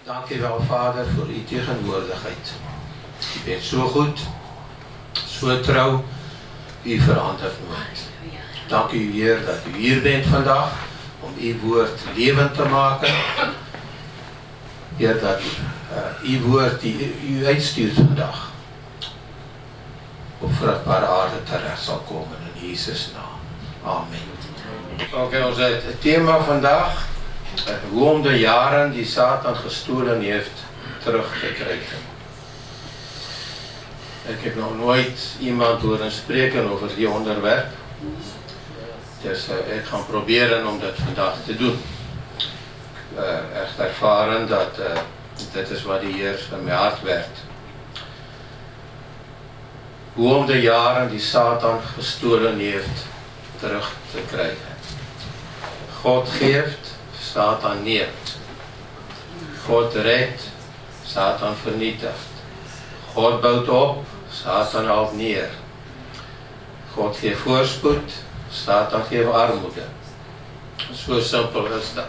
Dankie wel, Vader, vir u tegenwoordigheid. U bent so goed, so trou, u verander nooit. Dankie u, Heer, dat u hier bent vandag, om u woord lewend te maak. Heer, dat u woord die u uitstuurt vandag, op vrugbare aarde terecht sal kom in Jesus' naam. Amen. Oké, ons thema vandag, hoe om de jaren die Satan gestolen heeft terug te krijgen. Ik heb nog nooit iemand horen spreken over die onderwerp. Dus ik ga proberen om dat vandaag te doen. Echt ervaren dat dit is wat de Heer in mijn hart werkt. Hoe om de jaren die Satan gestolen heeft terug te krijgen. God geeft, Satan neemt. God redt, Satan vernietigt. God bouwt op, Satan haalt neer. God geeft voorspoed, Satan geeft armoede. Zo simpel is dat.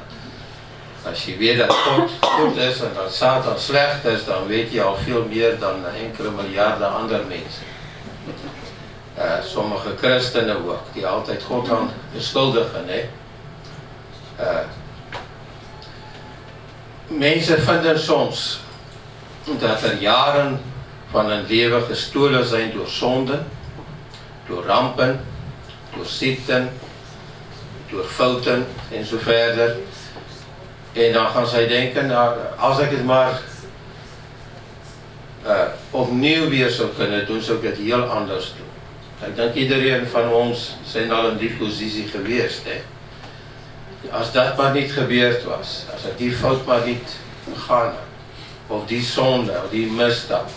Als je weet dat God goed is en dat Satan slecht is, dan weet je al veel meer dan enkele miljarden andere mensen. Sommige christenen ook, die altijd God aan beschuldigen. Mensen vinden soms dat er jaren van hun leven gestolen zijn door zonden, door rampen, door ziekten, door fouten en zo verder. En dan gaan zij denken, nou, als ik het maar opnieuw weer zou kunnen doen, zou ik het heel anders doen. Ik denk iedereen van ons zijn al in die positie geweest. Als dat maar niet gebeurd was, als ik die fout maar niet begaan had, of die zonde, of die misdaad,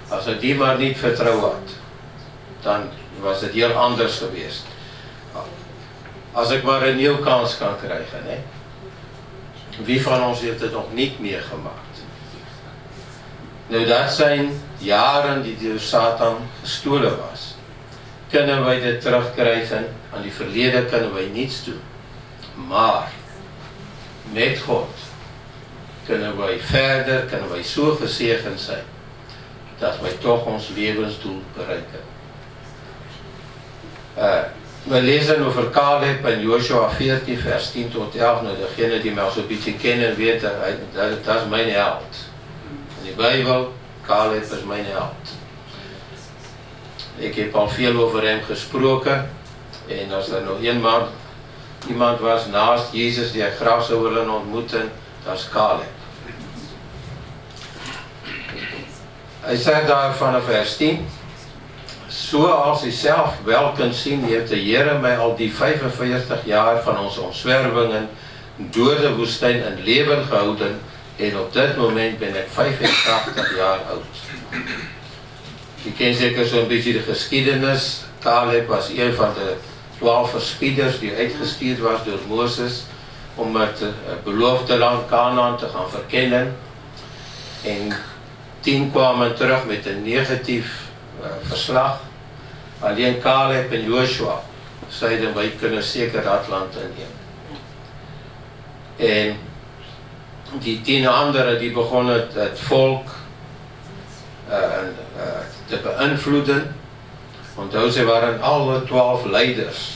als ik die maar niet vertrouwd had, dan was het heel anders geweest. Als ik maar een nieuwe kans kan krijgen. Wie van ons heeft het nog niet meer gemaakt? Nou, dat zijn jaren die door Satan gestolen was. Kunnen wij dit terugkrijgen? Aan die verleden kunnen wij niets doen. Maar met God kunnen wij verder, kunnen wij zo gezegend zijn, dat wij toch ons levensdoel bereiken. We lezen over Caleb en Joshua 14 vers 10 tot 11. Nou, degene die mij al zo'n beetje kennen weten, dat is mijn held. In de Bijbel, Caleb is mijn held. Ik heb al veel over hem gesproken. En als er nog iemand was naast Jezus die ik graag zou willen ontmoeten, dat is Caleb. Hij zegt daar vanaf vers 10. Zoals u zelf wel kunt zien, heeft de Heer mij al die 45 jaar van onze omzwervingen door de woestijn in leven gehouden. En op dit moment ben ik 85 jaar oud. Je kent zeker zo'n beetje de geschiedenis. Caleb was een van de 12 verspieders die uitgestuurd was door Mozes om het beloofde land Canaan te gaan verkennen. En 10 kwamen terug met een negatief verslag. Alleen Caleb en Joshua zeiden wij kunnen zeker dat land innemen. En die 10 anderen die begonnen het volk te beïnvloeden. Want ze waren alle 12 leiders.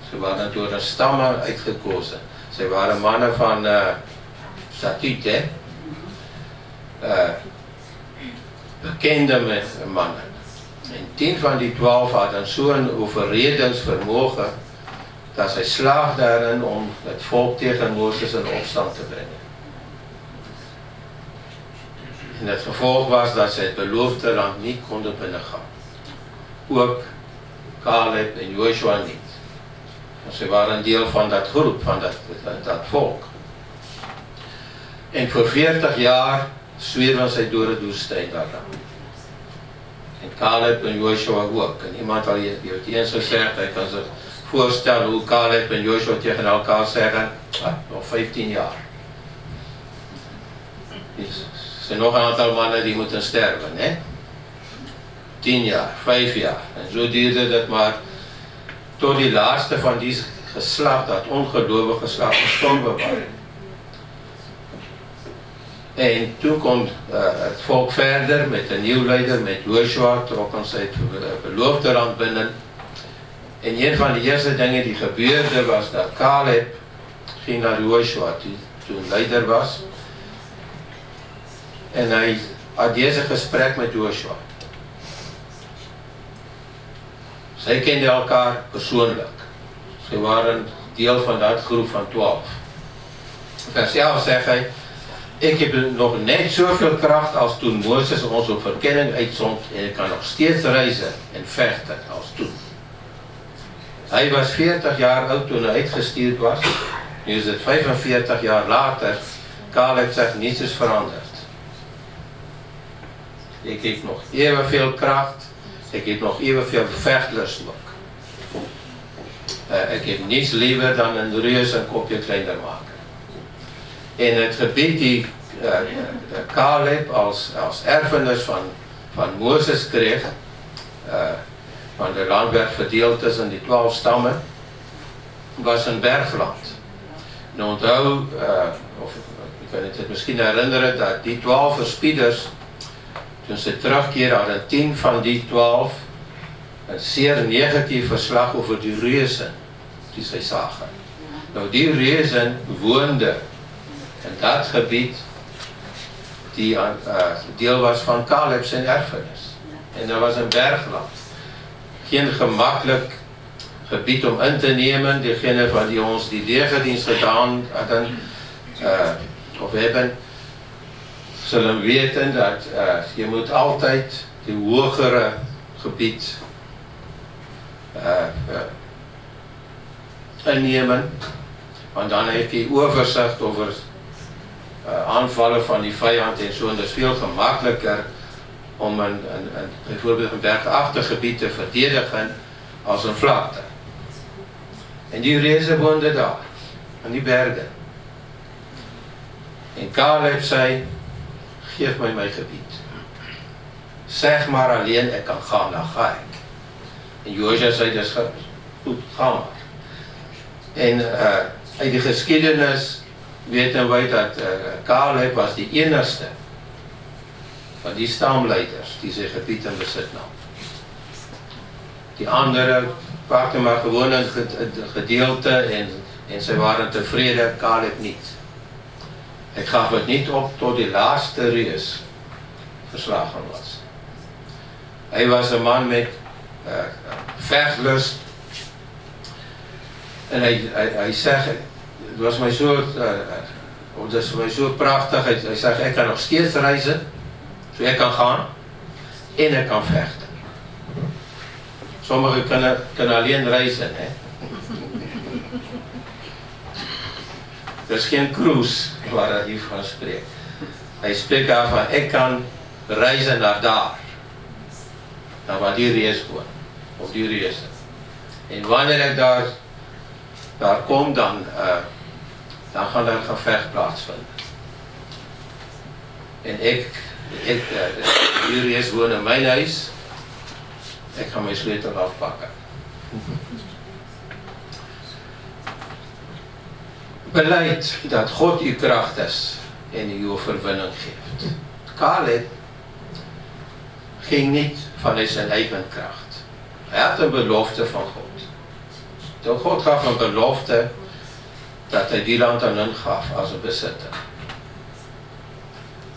Ze waren door een stammen uitgekozen. Ze waren mannen van statuut, bekende mannen. En 10 van die 12 hadden zo'n overredingsvermogen dat zij slaagden daarin om het volk tegen Mozes in opstand te brengen. En het gevolg was dat zij het beloofde land niet konden binnengaan. Ook Caleb en Joshua niet. Want ze waren deel van dat groep, van dat volk. En voor 40 jaar zwerven zij door het woestijn daaraan. En Caleb en Joshua ook. En iemand heeft het eens gezegd, hij kan zich voorstellen hoe Caleb en Joshua tegen elkaar zeggen, nog 15 jaar. Er zijn nog een aantal mannen die moeten sterven, 10 jaar, 5 jaar. En zo duurde het maar tot die laatste van die geslacht, dat ongelovige geslacht, gestorven waren. En toe kom het volk verder met 'n nuwe leider, met Joshua, trok ons uit beloofde land binne. En een van die eerste dinge die gebeurde was dat Caleb ging na Joshua, toe leider was. En hy had deze gesprek met Joshua. Sy kende elkaar persoonlik. Sy waren deel van dat groep van 12. Vers 11 sê hy, ek heb nog net soveel krag as toen Moses ons op verkenning uitzond en ek kan nog steeds reise en vegte as toen. Hy was 40 jaar oud toen hy uitgestuurd was. Nu is dit 45 jaar later. Caleb sê niets is veranderd. Ek het nog evenveel kracht. Ek het nog evenveel vechtlust ook. Ek heb niets liever dan een reus en kopje kleiner maken. En het gebied die Caleb als erfenis van Moses kreeg, want de land werd verdeeld tussen die 12 stammen, was een bergland. En onthou, of ek kan het miskien herinneren, dat die 12 verspieders, toen ze terugkeer hadden 10 van die 12 een zeer negatief verslag over die reuzen die sy zagen. Nou die reuzen woonden in dat gebied die deel was van Caleb zijn erfenis. En dat was een bergland. Geen gemakkelijk gebied om in te nemen. Diegene van die ons die legerdienst gedaan hadden of hebben, zullen weten dat je moet altijd die hogere gebied innemen, want dan heb je overzicht over aanvallen van die vijand en zo. En dat is veel gemakkelijker om bijvoorbeeld een bergachtig gebied te verdedigen als een vlakte. En die reuzen woonden daar, aan die bergen. En Caleb zei, geef my my gebied. Zeg maar alleen, ek kan gaan, dan ga ek. En Joshua zei, dis goed, ga maar. En uit die geskiedenis weten wij dat Caleb was die enigste van die stamleiders die sy gebied in besit nam. Die andere pakte maar gewoon een gedeelte en sy waren tevreden, Caleb niet. Ek gaf het niet op tot die laatste reus verslagen was. Hy was een man met vechtlust. En hy sê, het was my so, dit is my so prachtig, hy sê, ek kan nog steeds reizen, so ek kan gaan, en ek kan vechten. Sommige kan alleen reizen, hè. Er is geen cruise waar hy hiervan spreek. Hy spreek daarvan, ek kan reizen naar daar, naar waar die reus woon, of die reus. En wanneer ek daar kom, dan gaan daar een gevecht plaatsvinden. En die reus woon in mijn huis, ek gaan my sleutel afpakken. Beleid dat God u kracht is en u overwinning geeft. Caleb ging niet vanuit zijn eigen kracht. Hij had een belofte van God. Toen God gaf een belofte dat hij die land aan hun gaf als een bezitter.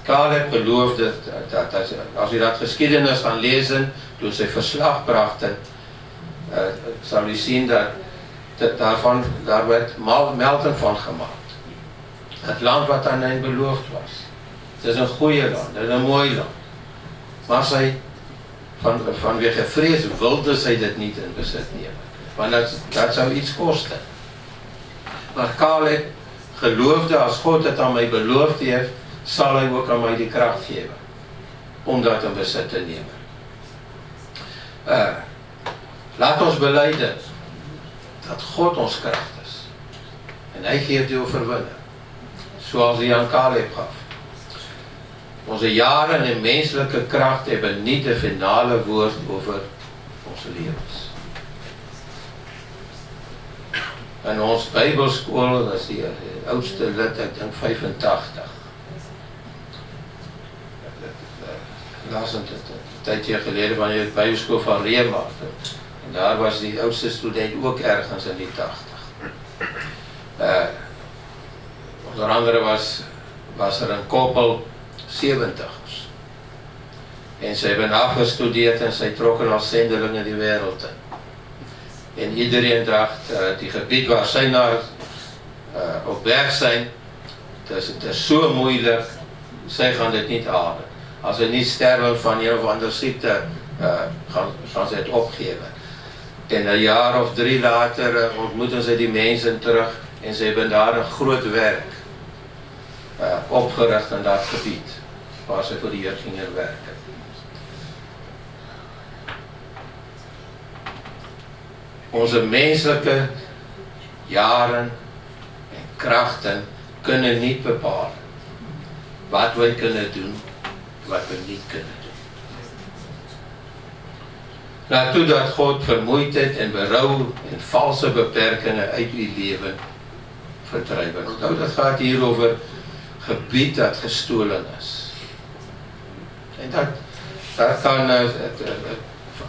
Caleb geloofde dat als u dat geschiedenis gaan lezen, toen ze verslag brachten, zal u zien dat daar werd melding van gemaakt. Het land wat aan hen beloofd was. Het is een goede land, het is een mooi land. Maar zij, vanwege vrees, wilde zij dit niet in bezit nemen. Want dat zou iets kosten. Maar Caleb geloofde, als God het aan mij beloofd heeft, zal hij ook aan mij die kracht geven. Om dat in bezit te nemen. Laat ons belijden dat God ons kracht is. En hij geeft die overwinning. Zoals hij aan Caleb gaf. Onze jaren en menselijke kracht hebben niet de finale woord over onze levens. In ons Bijbelskool, dat is die oudste lid, ik denk 85. laas 'n tydjie gelede wanneer ek Bybelskool van Reema. En daar was die oudste student ook ergens in die 80. Onder andere was er 'n koppel 70's. En sy het afgestudeer en sy trok as sendeling in die wêreld in. En iedereen dacht, die gebied waar sy naar op weg zijn, het is so moeilik, sy gaan dit niet halen. As sy nie sterwe van een of ander siekte, gaan sy het opgewe. En 'n jaar of 3 later ontmoeten sy die mense terug en sy het daar 'n groot werk opgerig in dat gebied, waar sy vir die Here ging werken. Onze menselijke jaren en krachten kunnen niet bepalen wat wij kunnen doen, wat we niet kunnen doen. Laat toe dat God vermoeidheid en berouw en valse beperkingen uit uw leven verdrijven. Nou, dat gaat hier over gebied dat gestolen is. En dat kan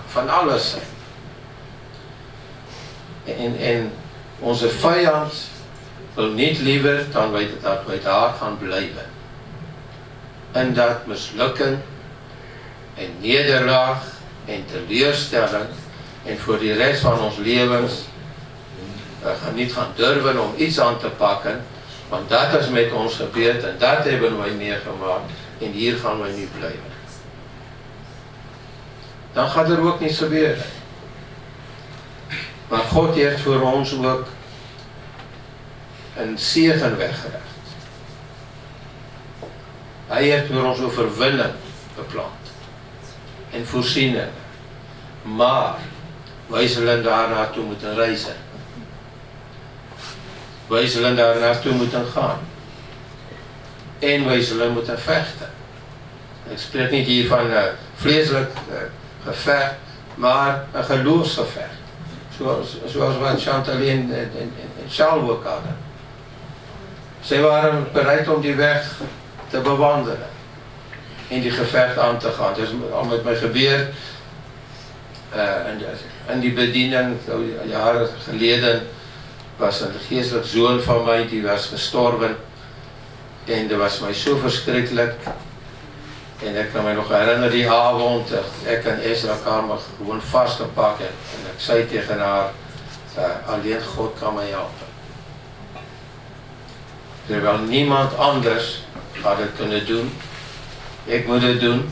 van alles zijn. En onze vijand wil niet liever dan dat wij daar gaan blijven. En dat mislukken en nederlaag en teleurstelling en voor de rest van ons levens gaan niet gaan durven om iets aan te pakken, want dat is met ons gebeurd en dat hebben wij meegemaakt en hier gaan wij niet blijven. Dan gaat er ook niets gebeuren. Maar God heeft voor ons ook een zegen weggelegd. Hij heeft voor ons overwinning bepland. En voorziening. Maar wij zullen daar naartoe moeten reizen. Wij zullen daar naartoe moeten gaan. En wij zullen moeten vechten. Ik spreek niet hier van vleeselijk gevecht, maar een geloofsgevecht. Zoals wat Chantaline en Charles ook hadden. Zij waren bereid om die weg te bewandelen. In die gevecht aan te gaan. Dus al met mij gebeurd. En die bediening, jaren geleden, was een geestelijk zoon van mij, die was gestorven. En dat was mij zo verschrikkelijk. En ik kan me nog herinneren die avond, ik en Ezra elkaar maar gewoon vastgepakt. En ik zei tegen haar, alleen God kan mij helpen. Terwijl niemand anders had het kunnen doen. Ik moet het doen.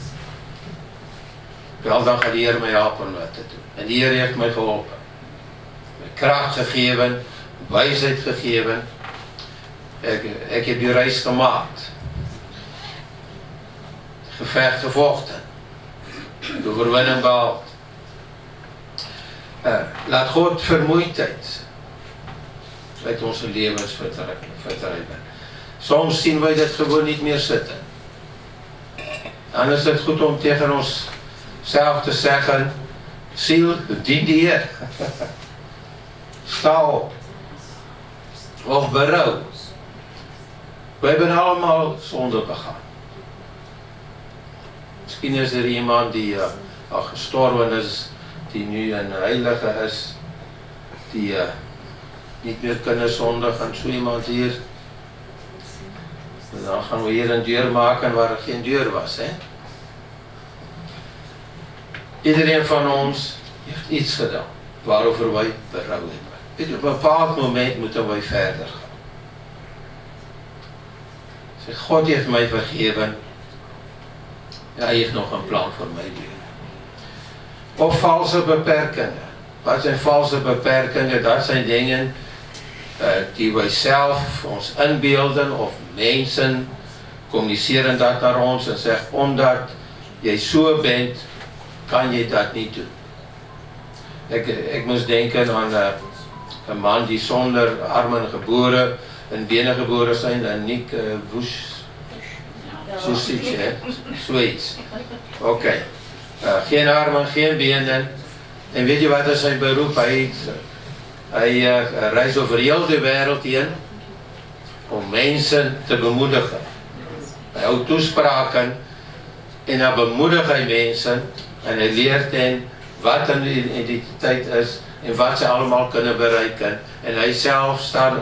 Wel, dan gaat de Heer mij helpen om het te doen. En de Heer heeft mij geholpen. Mij kracht gegeven, wijsheid gegeven. Ik heb die reis gemaakt. Gevecht gevochten. De overwinning behaald. Laat God vermoeidheid uit onze levens verdrijven. Soms zien wij dat gewoon niet meer zitten. Dan is het goed om tegen onszelf te zeggen, ziel, dien de Heer. Sta op. Of berouw. We hebben allemaal zonde begaan. Misschien is er iemand die al gestorven is, die nu een heilige is, die niet meer kunnen zondigen. Zo iemand hier. En dan gaan we hier een deur maken waar er geen deur was. Hè? Iedereen van ons heeft iets gedaan waarover wij berouw hebben. Op een bepaald moment moeten wij verder gaan. Zeg, God heeft mij vergeven. Hij heeft nog een plan voor mij. Of valse beperkingen. Wat zijn valse beperkingen? Dat zijn dingen die wij zelf ons inbeelden of mensen communiceren dat naar ons en zeggen, omdat jij zo bent, kan je dat niet doen. Ik moest denken aan een man die zonder armen geboren en benen geboren zijn, en Nick Vucic, zoiets. Oké. Geen armen, geen benen. En weet je wat is zijn beroep? Hij reist over heel de wereld heen om mensen te bemoedigen. Hij houdt toespraken En dan bemoedig hy mense, en hy leer ten wat in die identiteit is, en wat sy allemaal kunnen bereiken, en hy self staan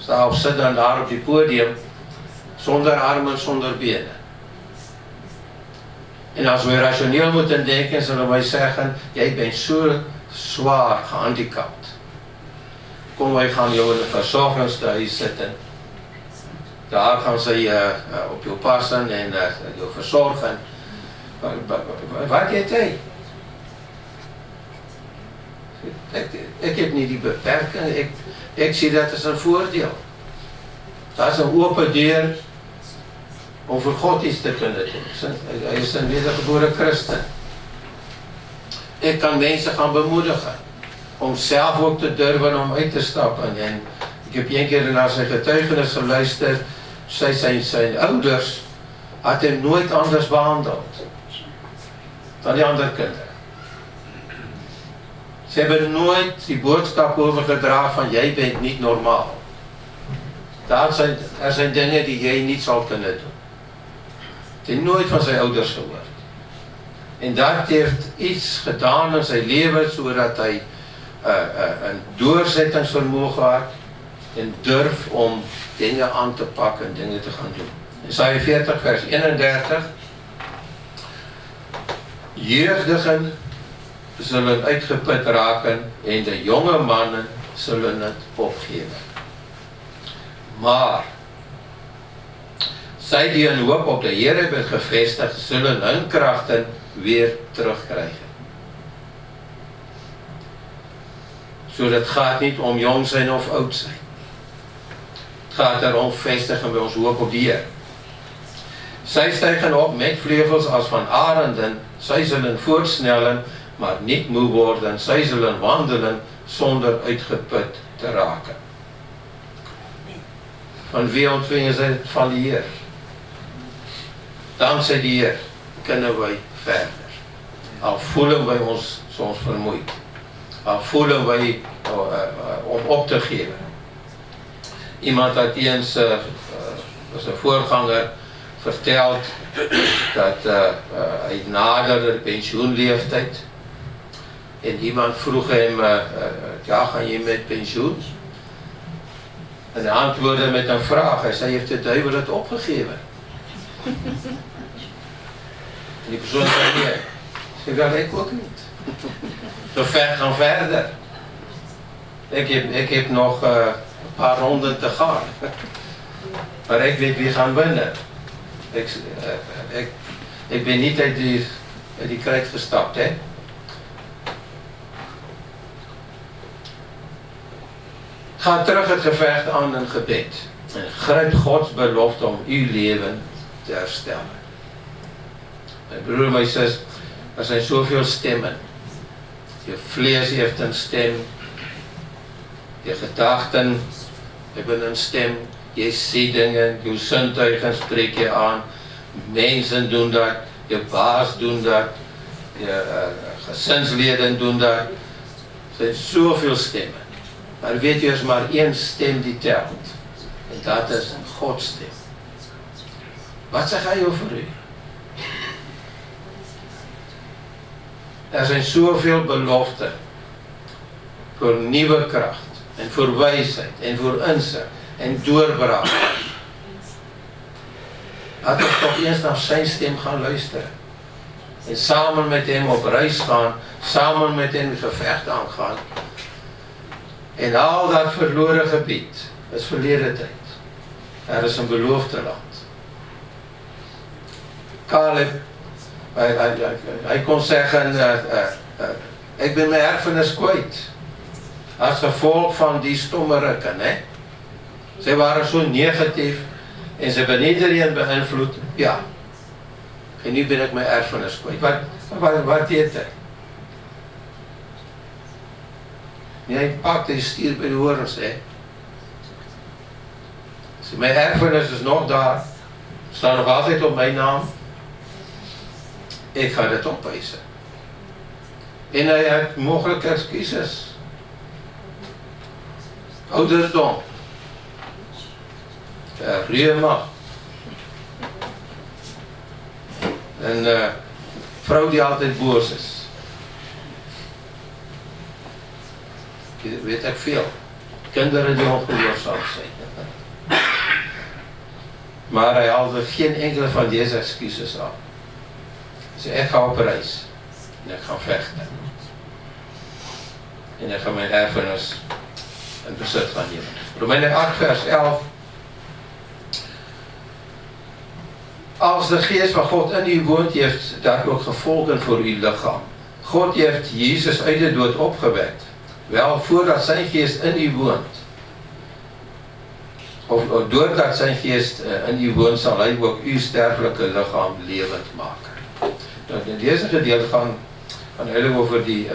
of sit dan daar op die podium, sonder arme en sonder bene. En as we rationeel moet denken, sal hy my zeggen, jy bent so zwaar gehandikapt. Kom, wij gaan jou in een verzorgingshuis zitten. Daar gaan sy op jou passen en jou verzorgen. Wat het hy? Ek heb nie die beperking, ek sien dat is een voordeel. Dat is een open deur om vir God iets te kunnen doen. Hy is een wedergebore Christen. Ek kan mense gaan bemoedigen, om self ook te durven om uit te stappen. En ek heb een keer na sy getuigenis geluister, sy ouders had hem nooit anders behandeld dan die ander kinderen. Ze hebben nooit die boodskap overgedra van jy bent niet normaal. Er zijn dingen die jy niet zal kunnen doen. Het het nooit van sy ouders gehoord. En dat heeft iets gedaan in sy leven, zodat hy een doorzettingsvermogen had en durf om dingen aan te pakken en dingen te gaan doen. Jesaja 40 vers 31. Jeugdigen zullen uitgeput raken en de jonge mannen zullen het opgeven. Maar zij die hun hoop op de Heer hebben gevestigd, zullen hun krachten weer terugkrijgen. So dit gaat niet om jong zijn of oud zijn. Het gaat erom vestigen we ons hoop op die Heer. Zij stijgen op met vleugels als van arenden. Zij zullen voortsnellen, maar niet moe worden. Zij zullen wandelen zonder uitgeput te raken. Van wie ontvingen zij het? Van die Heer. Dankzij die Heer kunnen wij verder. Al voelen wij ons soms vermoeid. Al voelen wij om op te geven. Iemand had eens, was een voorganger, verteld dat hij naderde de pensioenleeftijd. En iemand vroeg hem, ja, ga je met pensioen? En hij antwoordde met een vraag. Hij zei, heeft de duivel het opgegeven? En die persoon zei, nee. Ik zei, ik ook niet. We gaan verder. Ik heb nog een paar ronden te gaan. Maar ik weet wie gaan winnen. Ik ben niet uit die krijt gestapt, hè. Ga terug het gevecht aan een gebed. En grijp Gods belofte om uw leven te herstellen. Mijn broer, mijn zus, er zijn zoveel stemmen. Je vlees heeft een stem. Je gedachten hebben een stem. Je ziet dingen, je zintuigen spreek je aan. Mensen doen dat. Je baas doen dat. Je gezinsleden doen dat. Er zijn zoveel stemmen. Maar weet je, er is maar één stem die telt. En dat is Gods stem. Wat zeg hij over u? Er zijn zoveel beloften voor nieuwe kracht en voor wijsheid en voor inzicht en doorbraak. Laten we toch eens naar zijn stem gaan luisteren. En samen met hem op reis gaan, samen met hem gevecht aangaan. En al dat verloren gebied is verleden tijd. Er is een beloofde land. Caleb, hij kon zeggen, ik ben mijn erfenis kwijt. Als gevolg van die stommerikken. Ze waren zo negatief en ze hebben iedereen beïnvloed. Ja. En nu ben ik mijn erfenis kwijt. Wat deed hij? Hij pakte die stier bij de horens. Mijn erfenis is nog daar. Staat nog altijd op mijn naam. Ik ga dit opeisen. En hij heeft mogelijke excuses. Ouderdom. Reuma. En vrou die altyd boos is. Weet ek veel. Kindere die ongehoorsaam zijn. Maar hy haalde geen enkele van deze excuses aan. Hy sê, ek ga op reis. En ek gaan vechten. En ek gaan my erfenis in besit gaan neem. Romeine 8 vers 11. Als de geest van God in u woont, heeft dat ook gevolgen voor uw lichaam. God heeft Jezus uit de dood opgewekt. Wel, voordat zijn geest in u woont. Of doordat zijn geest in u woont, zal hij ook uw sterfelijke lichaam levend maken. Nou, in deze gedeelte gaan eigenlijk over die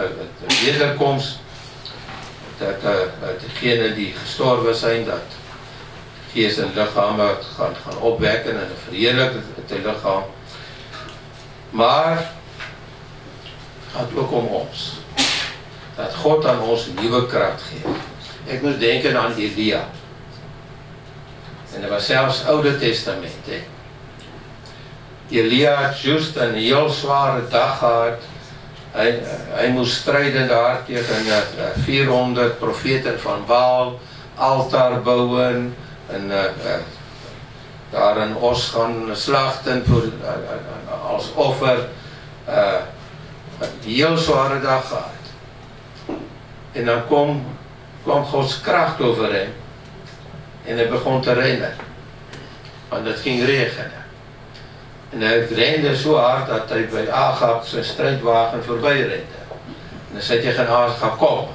wederkomst. Dat degenen die gestorven zijn, dat geest en lichaam gaan opwekken en verheerlijken het lichaam. Maar het gaat ook om ons. Dat God aan ons nieuwe kracht geeft. Ik moest denken aan Elia. En dat was zelfs Oude Testament. Elia had juist een heel zware dag gehad. Hij moest strijden daar tegen 400 profeten van Baal, altaar bouwen en daar een os gaan slachten als offer. Een heel zware dag gehad. En dan kwam Gods kracht over hem. En hij begon te rennen. Want het ging regenen. En hij rende zo hard dat hij bij Agab zijn strijdwagen voorbij rende. En dan zei tegen Agab, kom.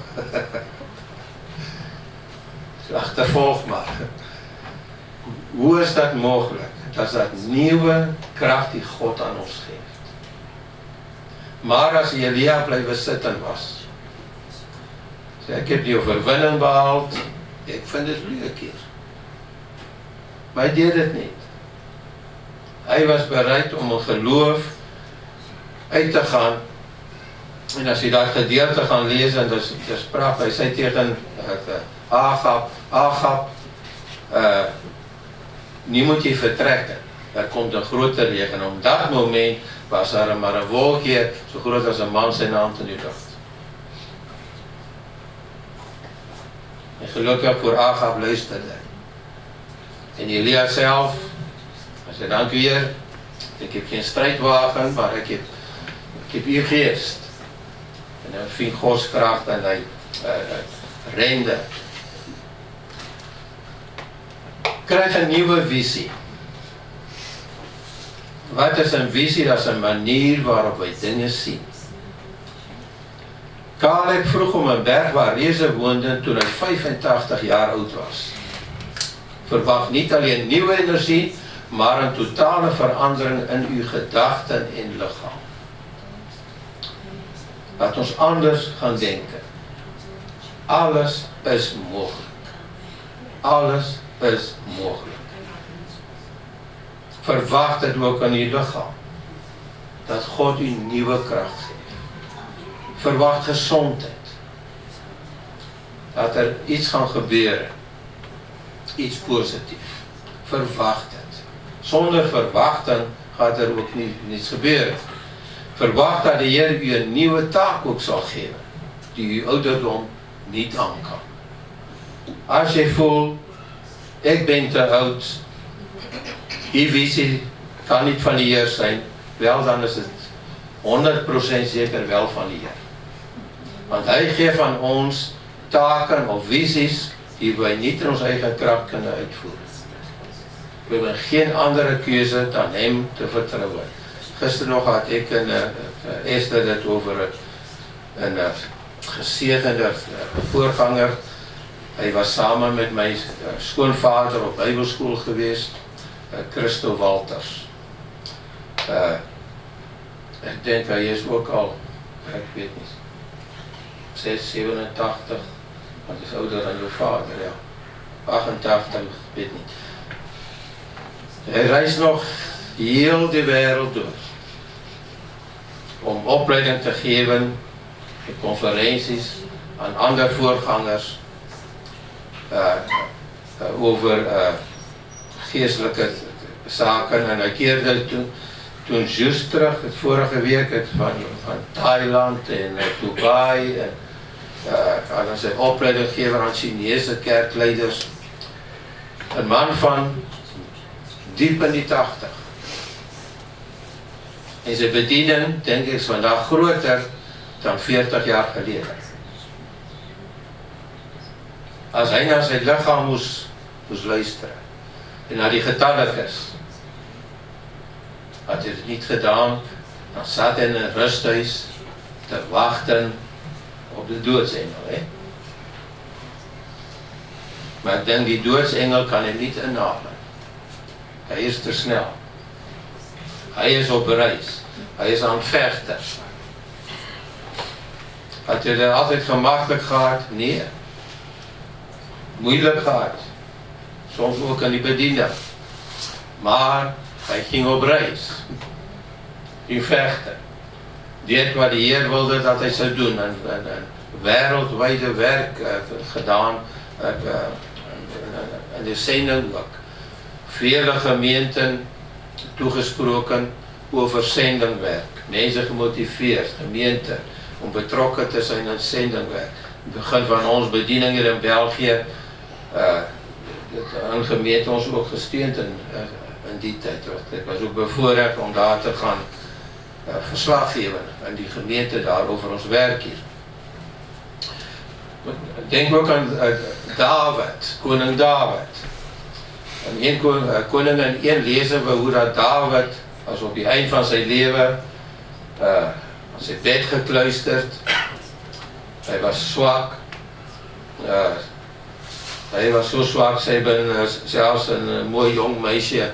Achtervolg maar. Hoe is dat mogelijk? Dat is dat nieuwe kracht die God aan ons geeft. Maar als Elia blijven zitten was. Ik heb die overwinning behaald. Ik vind het leuk hier. Maar hij deed het niet. Hij was bereid om een geloof uit te gaan. En als je dat gedeelte gaan lezen, dan sprak hij, zei tegen Agab, nu moet je vertrekken. Er komt een grote regen. Op dat moment was er maar een wolkje, zo groot als een man zijn hand in uw lucht. En gelukkig voor Agab luisterde. En Elia zelf, hij zei, dank u Heer, ik heb geen strijdwagen, maar ik heb uw geest. En hij ving Gods kracht en hij rende. Krijg een nieuwe visie. Wat is een visie? Dat is een manier waarop wij dingen zien. Caleb vroeg om een berg waar reuzen woonden toen hij 85 jaar oud was. Verwacht niet alleen nieuwe energie, maar een totale verandering in uw gedachten en lichaam. Laat ons anders gaan denken. Alles is mogelijk. Alles is mogelijk. Verwacht het ook in uw lichaam. Dat God u nieuwe kracht geeft. Verwacht gezondheid. Dat er iets gaat gebeuren. Iets positiefs. Verwacht het. Zonder verwachten gaat er ook niets gebeuren. Verwacht dat de Heer u een nieuwe taak ook zal geven. Die uw ouderdom niet aan kan. Als je voelt, ik ben te oud. Die visie kan niet van de Heer zijn. Wel, dan is het 100% zeker wel van de Heer. Want hij geeft aan ons taken of visies die wij niet in onze eigen kracht kunnen uitvoeren. We hebben geen andere keuze dan hem te vertrouwen. Gisteren nog had ik Esther het over een gezegende voorganger. Hij was samen met mijn schoonvader op bijbelschool geweest, Christo Walters. Ik denk hij is ook al, ik weet niet, 6, 87, want hij is ouder dan uw vader, ja. 88, ik weet niet. Hij reist nog heel de wereld door. Om opleiding te geven, de conferenties aan andere voorgangers over geestelijke zaken. En hij keerde toen juist terug, het vorige week, het van Thailand en Dubai, en aan sy opleiding gegeven aan Chinese kerkleiders. Een man van diep in die 80. En sy bediening, denk ek, is vandag groter dan 40 jaar gelede. As hy na sy liggaam moes luister, en na die getallikes, had hy dit niet gedaan, dan sat hy in 'n rusthuis te wachten op de doodsengel. Maar ek dink die doodsengel kan hy niet inhalen. Hy is te snel. Hy is op reis. Hy is aan het vechten. Had hy dit altyd gemakkelijk gehad? Nee. Moeilijk gehad. Soms ook in die bediening. Maar hy ging op reis. Ging vechten. Deed wat die Heer wilde dat hy zou doen. En wereldwijde werk gedaan. En de zending ook. Vele gemeenten toegesproken over zendingwerk. Mensen gemotiveerd, gemeenten, om betrokken te zijn in zendingwerk. Het begin van ons bediening hier in België, een gemeente ons ook gesteund in die tijd. Ik was ook bevoorrecht om daar te gaan verslag geven aan die gemeente daar over ons werk hier. Ik denk ook aan David, koning David. En koning in 1 lezen we hoe dat David, als op die eind van zijn leven, aan zijn bed gekluisterd, hij was zwak, hij was zo zwak, ze hebben zelfs een mooi jong meisje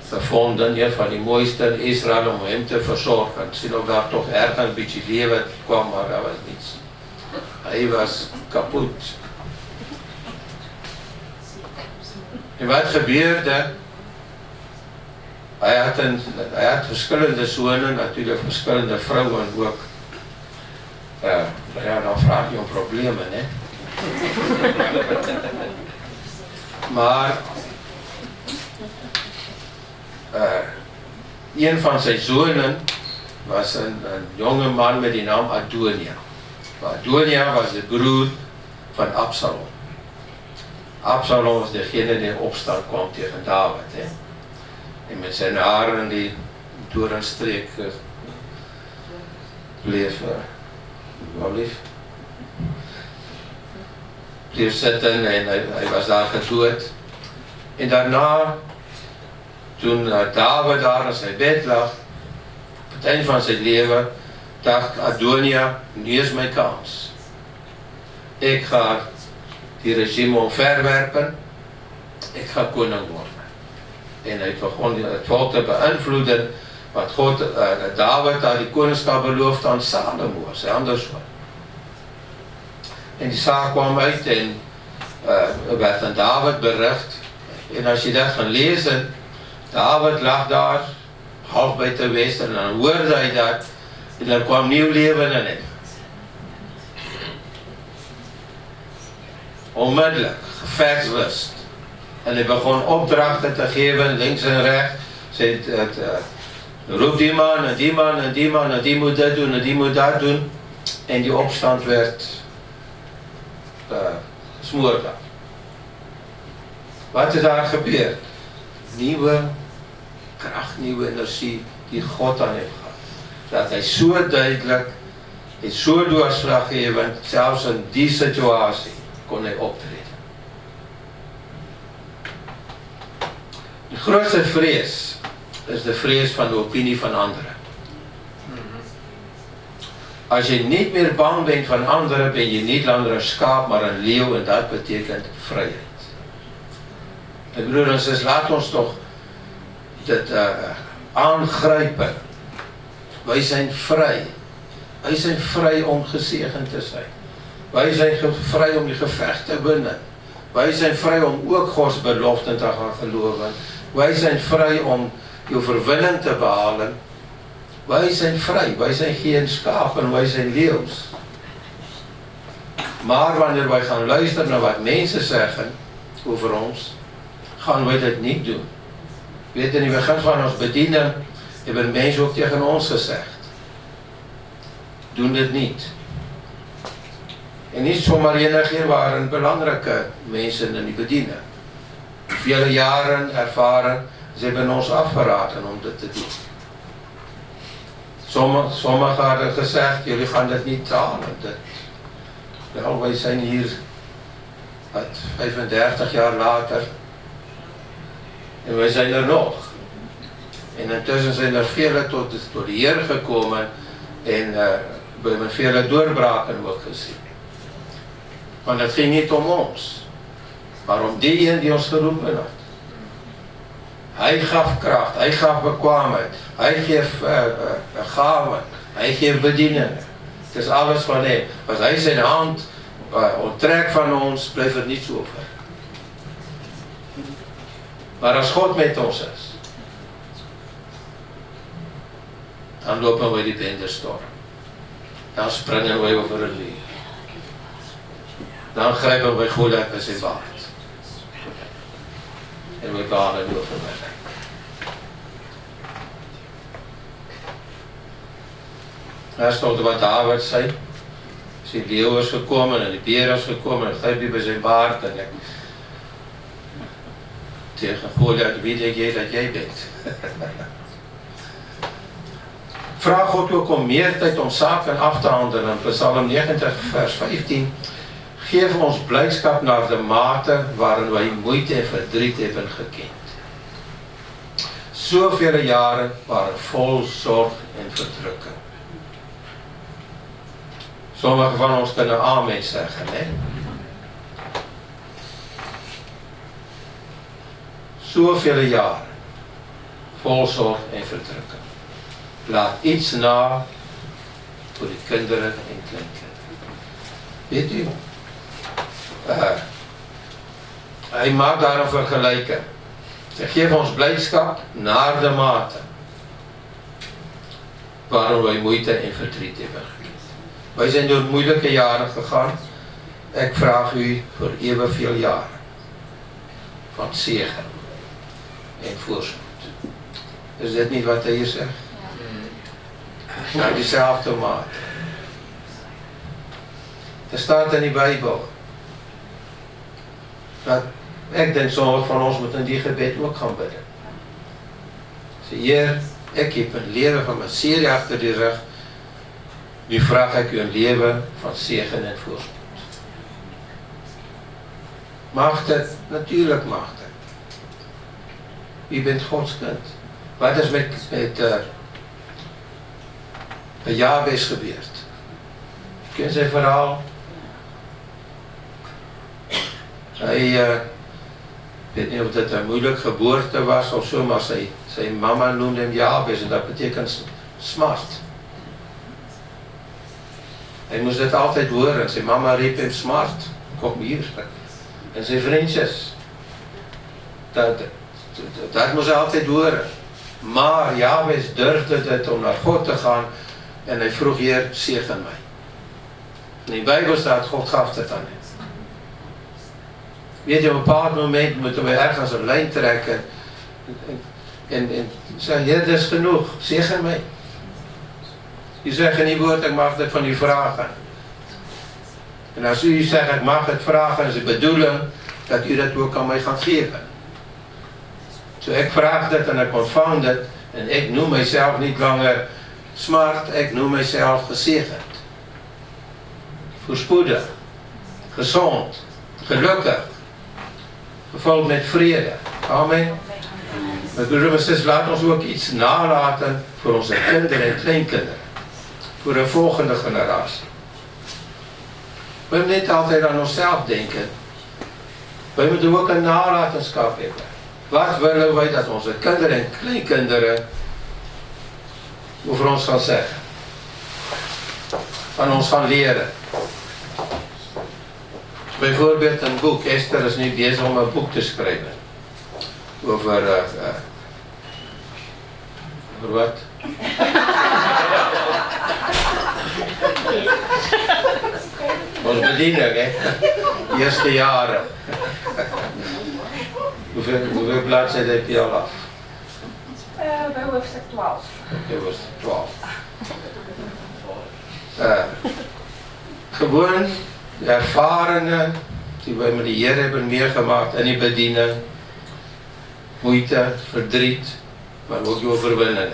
gevonden, ja, van die mooiste in Israël, om hem te verzorgen. Misschien ook daar toch ergens een beetje leven kwam, maar dat was niets. Hij was kapot. En wat gebeurde? Hij had verschillende zonen, natuurlijk verschillende vrouwen ook. Ja, dan vraag je om problemen, hè. Maar een van zijn zonen was een jonge man met die naam Adonia. Adonia was de broer van Absalom. Absalom was degene die in opstand kwam tegen David. Hè? En met zijn haren die door een streek bleef zitten en hij was daar gedood. En daarna, toen David daar in zijn bed lag, op het eind van zijn leven, dacht Adonia, nu is mijn kans. Ik ga die regime omverwerpen, ik ga koning worden. En hij begon het volk te beïnvloeden, wat God, David had die koningschap beloofd aan Salomo, zijn andersom. En die zaak kwam uit en werd aan David bericht. En als je dat gaat lezen, David lag daar, half bij te wezen, en dan hoorde hij dat, en er kwam nieuw leven in hem. Onmiddellijk, gevechtslust. En hij begon opdrachten te geven, links en rechts. Roep die man, en die man, en die man, en die moet dit doen, en die moet dat doen. En die opstand werd gesmoord. Wat is daar gebeurd? Nieuwe kracht, nieuwe energie die God aan hem gaf. Dat hij zo duidelijk en zo doorslaggevend, zelfs in die situatie, kon hij optreden. De grootste vrees is de vrees van de opinie van anderen. Als je niet meer bang bent van anderen, ben je niet langer een schaap, maar een leeuw, en dat betekent vrijheid. En broeders en zusters, laat ons toch dit aangrijpen. Wij zijn vrij. Wij zijn vrij om gezegend te zijn. Wij zijn vrij om die gevecht te winnen. Wij zijn vrij om ook Gods beloften te gaan geloven. Wij zijn vrij om die overwinning te behalen. Wij zijn vrij, wij zijn geen schapen, wij zijn leeuws. Maar wanneer wij gaan luisteren naar wat mensen zeggen over ons, gaan wij dat niet doen. Weet je, in het begin van ons bediening hebben mense ook tegen ons gezegd. Doen dit niet. En niet zomaar enige waren belangrijke mensen in die bediening. Vele jaren ervaren, ze hebben ons afgeraden om dit te doen. Sommigen hadden gezegd, jullie gaan dit niet betalen. Wel, wij zijn hier 35 jaar later en wij zijn er nog. En intussen zijn er vele tot de Heer gekomen en we hebben vele doorbraken ook gezien. Want het ging niet om ons, maar om diegene die ons geroepen had. Hij gaf kracht, hij gaf bekwaamheid, hij geeft gaven, hij geeft bedieningen. Het is alles van hem. Als hij zijn hand onttrekt van ons, blijft het niet zo over. Maar als God met ons is, dan lopen wij die benderstorm. Dan springen wij over het leer. Dan grijpen wij Goliath bij zijn baard. En we gaan er over weg. Daar stond wat David zei. Die leeuw is gekomen en die beer is gekomen en grijpt hij bij zijn baard en tegen Goliath, wie denk jij dat jij bent? Vraag God ook om meer tijd om zaken af te handelen. In Psalm 90 vers 15. Geef ons blijdschap naar de mate waarin wij moeite en verdriet hebben gekend. Zoveel jaren waren vol zorg en verdrukking. Sommigen van ons kunnen amen zeggen, hè? Zoveel jaren vol zorg en verdrukking. Laat iets na voor de kinderen en kleinkinderen. Weet u? Hij maakt daar een vergelijking. Hij geeft ons blijdschap naar de mate waarom wij moeite en verdriet hebben gekend. Wij zijn door moeilijke jaren gegaan. Ik vraag u voor eeuwig veel jaren van zegen en voorspoed. Is dit niet wat hij hier zegt? Naar diezelfde mate. Er staat in die Bijbel. Dat ik denk sommigen van ons moeten die gebed ook gaan bidden. Heer, ik heb een leven van mijn serie achter de rug. Nu vraag ik u een leven van zegen en voorspoed. Mag het? Natuurlijk mag het. U bent Gods kind. Wat is met Jabes gebeurd? Ken zijn verhaal? Hij, ik weet niet of het een moeilijke geboorte was of zo, maar zijn mama noemde hem Jabes en dat betekent smart. Hij moest het altijd horen. Zijn mama riep hem smart. Kom hier. En zijn vriendjes. Dat moest hij altijd horen. Maar Jabes durfde het om naar God te gaan. En hij vroeg, Heer, zegen mij. In de Bijbel staat, God gaf het aan hem. Weet je, op een bepaald moment moeten we ergens een lijn trekken. En zeggen, Heer, dat is genoeg. Zegen mij. U zegt niet woord, ik mag het van u vragen. En als u zegt, ik mag het vragen, en ze bedoelen dat u dat ook aan mij gaat geven. Zo ik vraag dat en ik ontvang dat. En ik noem mijzelf niet langer smart, ik noem mijzelf gezegend. Voorspoedig. Gezond. Gelukkig. Gevuld met vrede. Amen. Maar broeders en zusters, laat ons ook iets nalaten voor onze kinderen en kleinkinderen. Voor de volgende generatie. We moeten niet altijd aan onszelf denken. Wij moeten ook een nalatenschap hebben. Wat willen wij dat onze kinderen en kleinkinderen over ons gaan zeggen? Van ons gaan leren. Bijvoorbeeld een boek. Esther is nu bezig om een boek te schrijven. Over wat? Ons bediening, hè? Eerste jaren. Hoeveel bladzijden heb je al af? Bij hoofstuk 12. Okay, hoofstuk 12. Gewoon die ervarings die wij met die Here hebben meegemaakt in die bediening, moeite, verdriet, maar ook die oorwinninge.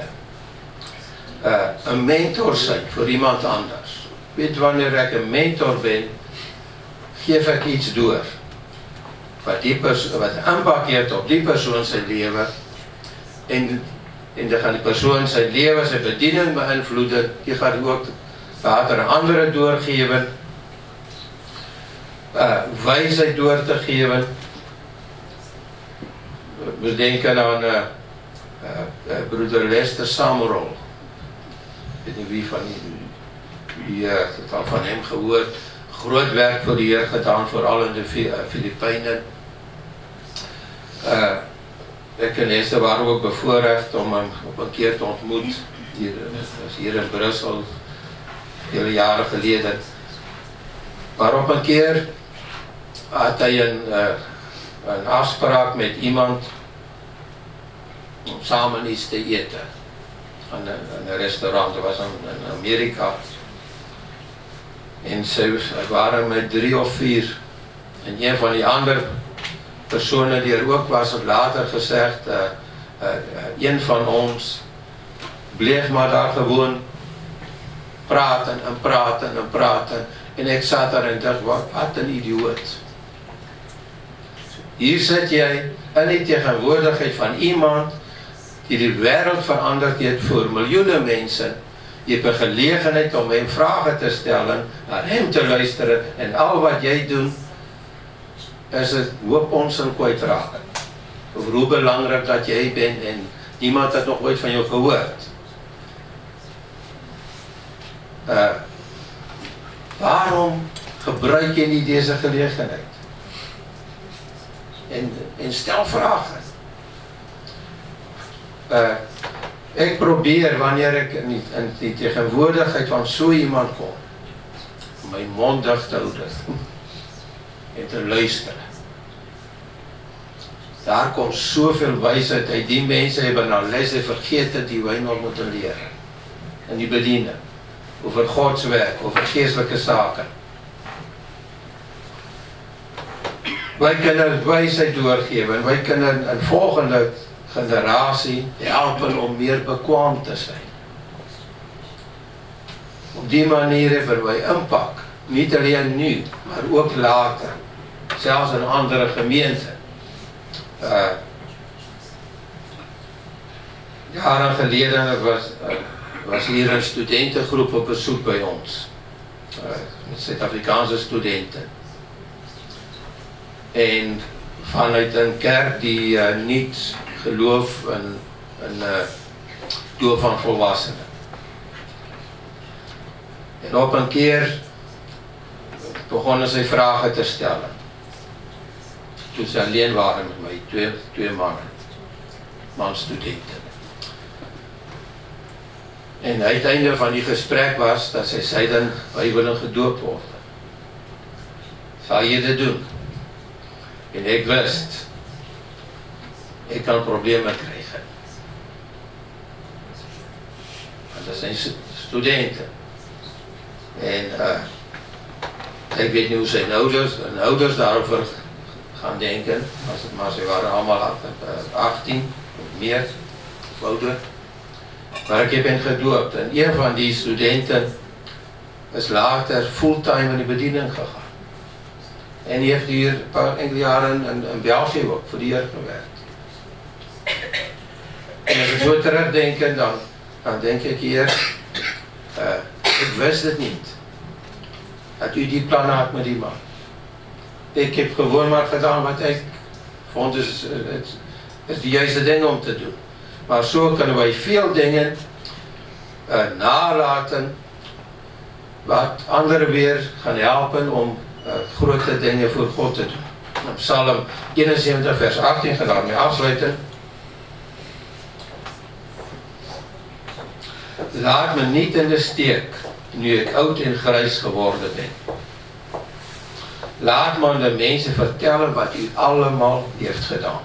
Een mentor zijn voor iemand anders. Weet wanneer ik een mentor ben, geef ik iets door. Wat impact heeft op die persoon zijn leven. En dan gaan die persoon zijn leven, zijn bediening beïnvloeden. Die gaat ook later aan anderen doorgeven. Wijsheid door te geven. We denken aan broeder Lester Samuel. Ik weet niet wie van wie het al van hem gehoord. Groot werk voor die Heer gedaan, vooral in de Filipijnen. Ek en Lester waren ook bevoorrecht om hem op een keer te ontmoet. Hier in Brussel, vele jaren geleden. Maar op een keer had hij een afspraak met iemand om samen iets te eten. In een restaurant, dat was in Amerika. En ze waren met 3 of 4. En een van die andere personen die er ook was, had later gezegd, een van ons bleef maar daar gewoon praten en praten en praten. En ik zat daar en dacht, wat een idioot. Hier zit jij in die tegenwoordigheid van iemand die de wereld veranderd heeft voor miljoenen mensen. Je hebt een gelegenheid om hem vragen te stellen, naar hem te luisteren en al wat jij doet, is het hoop ons en kwijtraken. Over hoe belangrijk dat jij bent en niemand had nog ooit van jou gehoord. Waarom gebruik je niet deze gelegenheid? En stel vragen. Ik probeer, wanneer ik in die tegenwoordigheid van zo iemand kom, mijn mond dicht te houden en te luisteren. Daar komt zoveel wijsheid uit. Die mensen hebben al lessen vergeten die wij nog moeten leren. En die bedienen. Over Gods werk, over geestelijke zaken. Wij kunnen wijsheid doorgeven. Wij kunnen een volgende generatie helpen om meer bekwaam te zijn. Op die manier hebben wij impact. Niet alleen nu, maar ook later. Zelfs in andere gemeenten. Jaren geleden was hier een studentengroep op bezoek bij ons. Met Zuid-Afrikaanse studenten. En vanuit een kerk die niet gelooft in doel van volwassenen. En op een keer begonnen zij vragen te stellen. Toen ze alleen waren met mij, twee man-studenten. En het einde van die gesprek was dat zij zeiden, wij willen gedoopt worden. Zal je dit doen? En ik wist, ik kan problemen krijgen. Want dat zijn studenten. En ik weet niet hoe zijn ouders daarover gaan denken. Maar ze waren allemaal 18 of meer, of ouder. Maar ik heb hen gedoopt. En een van die studenten is later fulltime in de bediening gegaan. En die heeft hier een paar enkele jaren in België ook voor die Heer gewerkt. En als ik zo terugdenk, dan denk ik hier, ik wist het niet. Dat u die plannen had met die man. Ik heb gewoon maar gedaan wat ik vond is de juiste dingen om te doen. Maar zo kunnen wij veel dingen nalaten wat anderen weer gaan helpen om grote dingen voor God te doen. Psalm 71 vers 18 gaan daarmee afsluiten. Laat me niet in de steek, nu ik oud en grijs geworden ben. Laat me aan de mensen vertellen wat u allemaal heeft gedaan.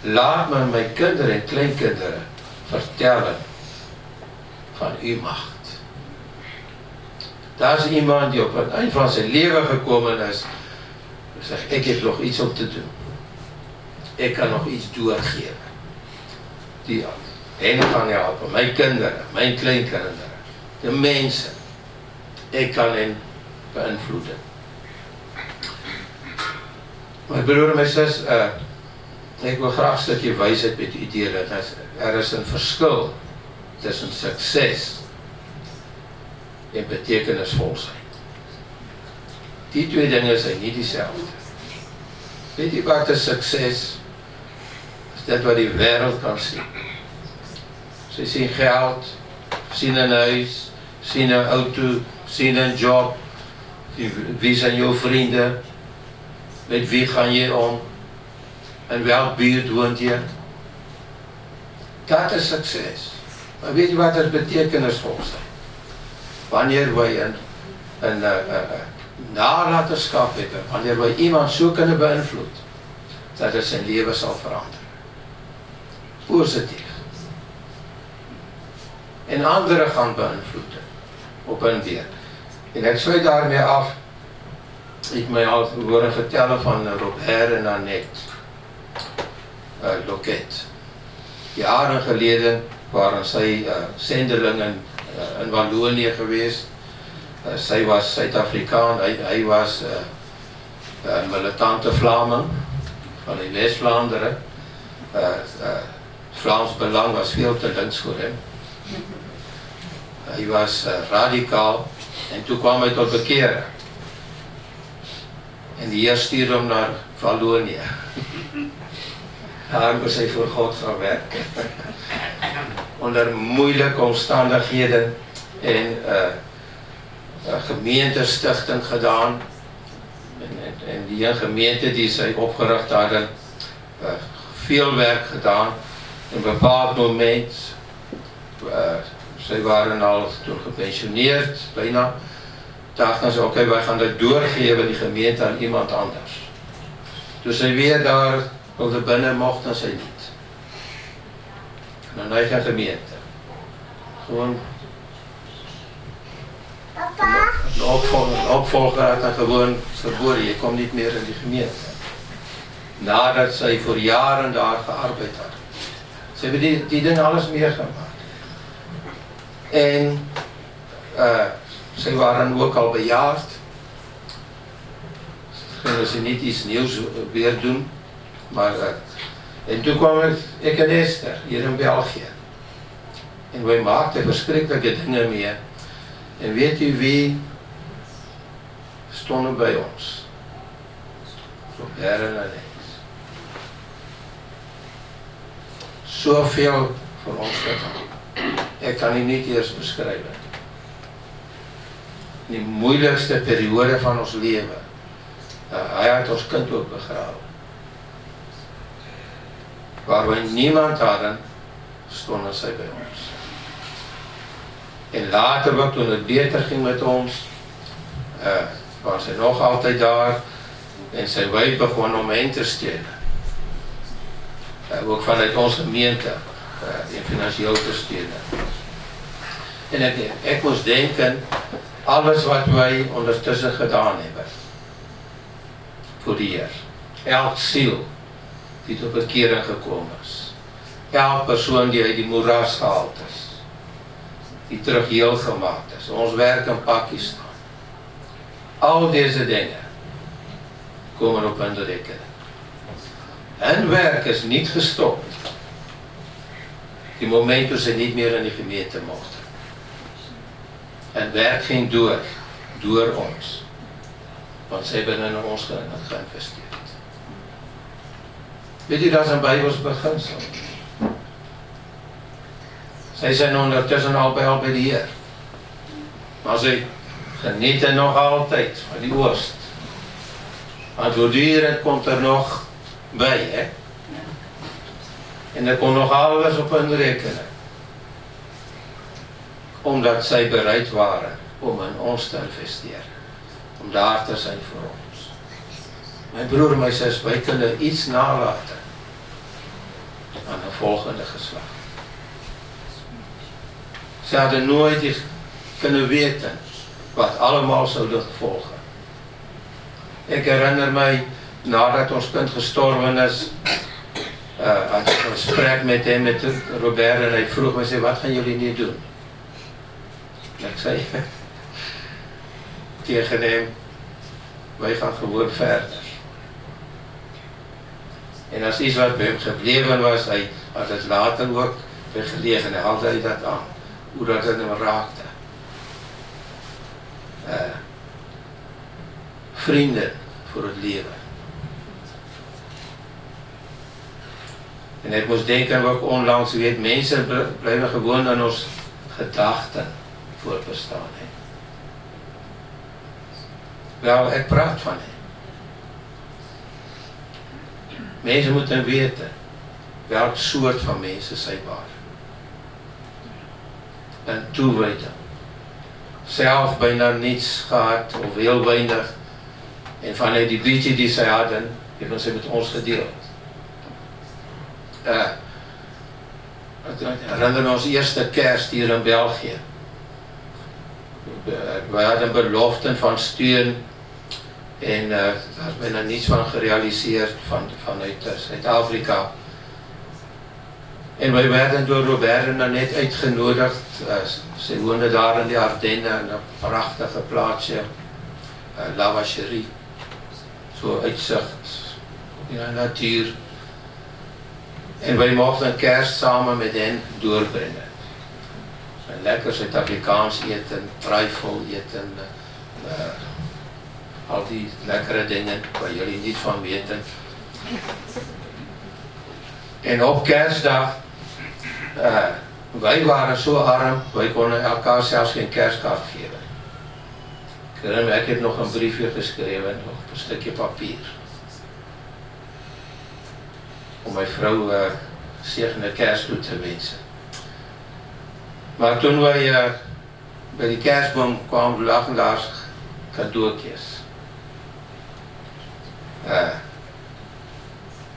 Laat me mijn kinderen en kleinkinderen vertelling van u macht. Daar is iemand die op het eind van sy lewe gekomen is, en sê, ek het nog iets om te doen. Ek kan nog iets doorgeef. Die hen gaan help, my kindere, my kleinkindere, die mense. Ek kan hen beïnvloed. My broer en my sis, ek wil graag 'n stukkie wysheid met u deel. Er is 'n verskil tussen sukses en betekenisvolheid. Die twee dinge is nie dieselfde. Weet jy wat is sukses? Is dit wat die wêreld kan sien. Sy sien geld, sien 'n huis, sien 'n auto, sien 'n job, wie zijn jou vriende, met wie gaan jy om, in welk buurt woont jy. Dat is sukses. Maar weet jy wat het betekenisvol zijn? Wanneer wij een nalatenskap hebben, wanneer wij iemand so kunnen beïnvloed, dat het zijn leven zal veranderen. Positief. En anderen gaan beïnvloeden, op hun weer. En ek sluit daarmee af, ek my al hoor vertellen van Robert en Annette Loket. Jaren geleden waren sy sendeling in Wallonië geweest. Sy was Suid-Afrikaan, hy was militante Vlaming van die Wes-Vlaanderen. Vlaams Belang was veel te links voor hem. Hy was radicaal en toe kwam hy tot bekering. En die Heer stuur hom naar Wallonië. Daar moes hy voor God gaan werk. Onder moeilike omstandighede en gemeentestichting gedaan. En die gemeente die sy opgericht hadden, veel werk gedaan. En op 'n bepaald moment, sy waren al toen gepensioneerd, bijna, dachten ze, oké, wij gaan dit doorgeven, die gemeente, aan iemand anders. Dus sy weer daar wilde binnen mocht en sy niet. En dan eigen gemeente. Gewoon een opvolger had dan gewoon verboden, je komt niet meer in die gemeente. Nadat sy voor jaren daar gearbeid had. Ze hebben die dingen alles meegemaakt. En sy waren ook al bejaard. Gingen ze niet iets nieuws weer doen. Maar, en toen kwam ik en Esther hier in België. En wij maakten verschrikkelijke dingen mee. En weet u wie stonden bij ons? Robert en Annette. Zoveel voor ons gedaan. Ik kan u niet eerst beschrijven. Die moeilijkste periode van ons leven. Hij had ons kind ook begraven. Waar we niemand hadden, stonden zij bij ons. En later, ook, toen het beter ging met ons, was zij nog altijd daar. En zij wij begon om hen te steunen. Ook vanuit onze gemeente, en financieel te steunen. En ik moest denken, alles wat wij ondertussen gedaan hebben, voor die Heer. Elk ziel die tot bekering gekomen is. Elk persoon die uit die moeras gehaald is. Die terug heel gemaakt is. Ons werk in Pakistan. Al deze dingen komen op hun rekening. Hun werk is niet gestopt. Die moment toen ze niet meer in die gemeente mochten. En werk ging door ons. Want zij hebben in ons geïnvesteerd. Weet u, dat is een Bijbels beginsel. Zij zijn ondertussen al bij de Heer. Maar zij genieten nog altijd van die oost. Want voortdurend komt er nog bij, hè. En er komt nog alles op hun rekenen. Omdat zij bereid waren om in ons te investeren. Om daar te zijn voor ons. Mijn broer en mijn zus, wij kunnen iets nalaten aan een volgende geslacht. Sy hadden nooit kunnen weten wat allemaal zouden volgen. Ek herinner my, nadat ons kind gestorven is, had ek 'n gesprek met hem, met Robert, en hy vroeg my, sê, wat gaan jullie nie doen? En ek sê, tegen hem, wij gaan gewoon verder. En as iets wat by hem gebleven was, hy had het later ook by gelegen, hy haalde hy dat aan, hoe dat het hem raakte. Vrienden voor het leven. En ek moes denken ook onlangs, weet, mense blijven gewoon in ons gedachten voorbestaan. Wel, ek praat van hem. Mense moeten weten welk soort van mense sy waar. En toewyding. Self bijna niets gehad, of heel weinig. En vanuit die beetje die sy hadden, het ons met ons gedeeld. Herinner ons eerste Kerst hier in België. Wij hadden beloften van steun en daar is bijna niets van gerealiseerd vanuit Zuid-Afrika. En wij werden door Robert net uitgenodigd. Sy woonde daar in die Ardennen, in een prachtige plaatsje, La Vacherie. Zo uitzicht op die natuur. En wij mochten Kerst samen met hen doorbrengen. Lekker Zuid-Afrikaans eten, trifle eten, al die lekkere dingen waar jullie niet van weten. En op Kerstdag, wij waren zo arm, wij konden elkaar zelfs geen kerstkaart geven. Ik herinner me, ik heb nog een briefje geschreven op een stukje papier. Om mijn vrouw zegende kerst toe te wensen. Maar toen wij bij die kerstboom kwamen, lagen daar cadeautjes.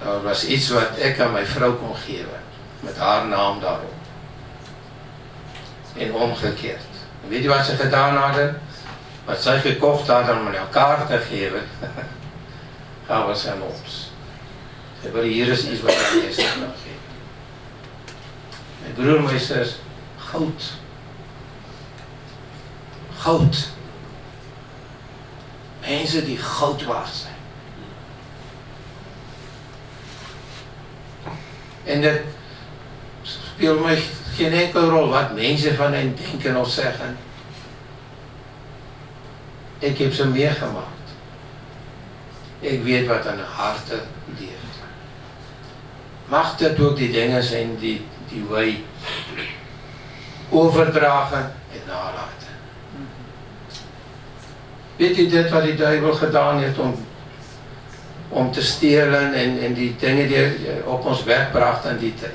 Dat was iets wat ik aan mijn vrouw kon geven, met haar naam daarop. En omgekeerd. En weet je wat ze gedaan hadden? Wat zij gekocht hadden om aan elkaar te geven, gaven ze aan ons. Ze willen hier is iets wat ik eerst kan geven. Mijn broer, mijn zus, goud. Goud. Mensen die goud waard zijn. En dat speelt mij geen enkele rol wat mensen van hen denken of zeggen. Ik heb ze meegemaakt. Ik weet wat aan de harten leeft. Mag dit ook die dingen zijn die wij overdragen en nalaten. Weet u dit wat die duivel gedaan heeft om te stelen en die dingen die op ons wegbracht in die tijd.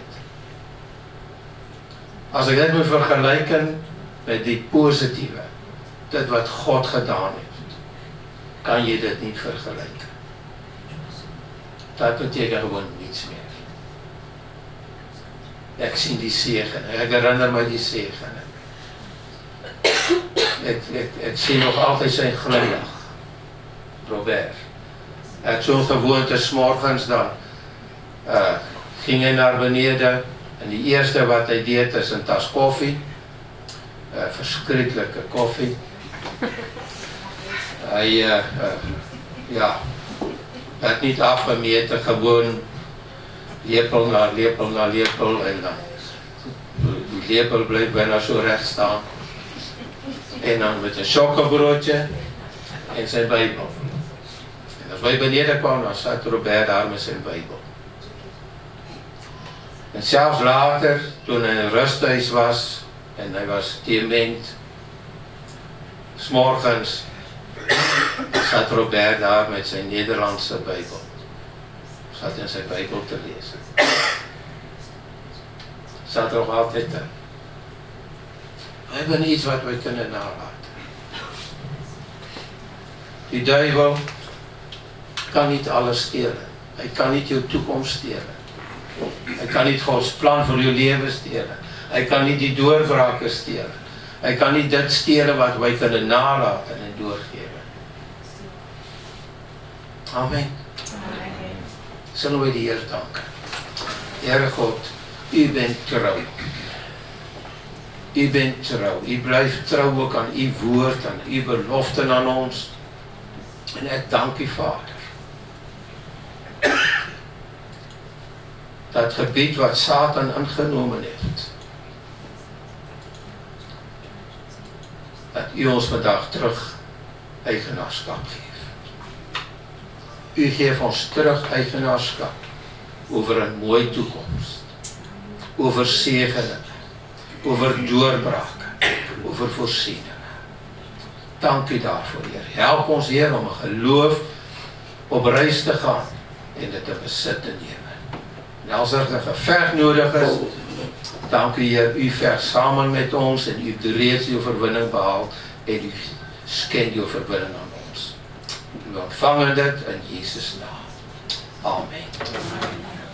Als ik dit moet vergelijken met die positieve, dit wat God gedaan heeft, kan je dit niet vergelijken. Dat betekent gewoon niets meer. Ik zie die zegenen, ik herinner me die zegenen. Ik zie nog altijd zijn glimlach, Robert. Hij had zo'n gewoonte, 's morgens dan ging hij naar beneden en die eerste wat hij deed is een tas koffie, verschrikkelijke koffie. Hij werd niet afgemeten, gewoon lepel na lepel na lepel en dan die lepel bleef bijna zo recht staan. En dan met een chocolbroodje en zijn Bijbel. En als wij beneden kwamen, dan zat Robert daar met zijn Bijbel. En zelfs later, toen hij in een rusthuis was en hij was dement, 's morgens zat Robert daar met zijn Nederlandse Bijbel. Zat in zijn Bijbel te lezen. Zat er nog altijd in. We hebben iets wat we kunnen nalaten. Die duivel kan niet alles stelen. Hij kan niet je toekomst stelen. Hij kan niet Gods plan voor je leven stelen. Hy kan nie die doorbrake steel. Hy kan nie dit steel wat wy kan nalaat en doorgee. Amen. Sal we die Heer dank. Here God, U bent trou. U bent trou. U blyf trou ook aan U woord, aan U belofte aan ons. En ek dank U Vader. Dat gebied wat Satan ingenomen het, dat U ons vandag terug eigenaarskap geef. U geef ons terug eigenaarskap oor 'n mooi toekoms, oor segening, oor doorbrake, oor voorsiening. Dank U daarvoor, Heer. Help ons, Heer, om 'n geloof op reis te gaan en dit te besit te neem. En als er 'n geveg nodig is, dank U, Heer, U veg saam met ons en U het reeds die oorwinning behaal en U skenk die oorwinning aan ons. U ontvang dit in Jesus naam. Amen.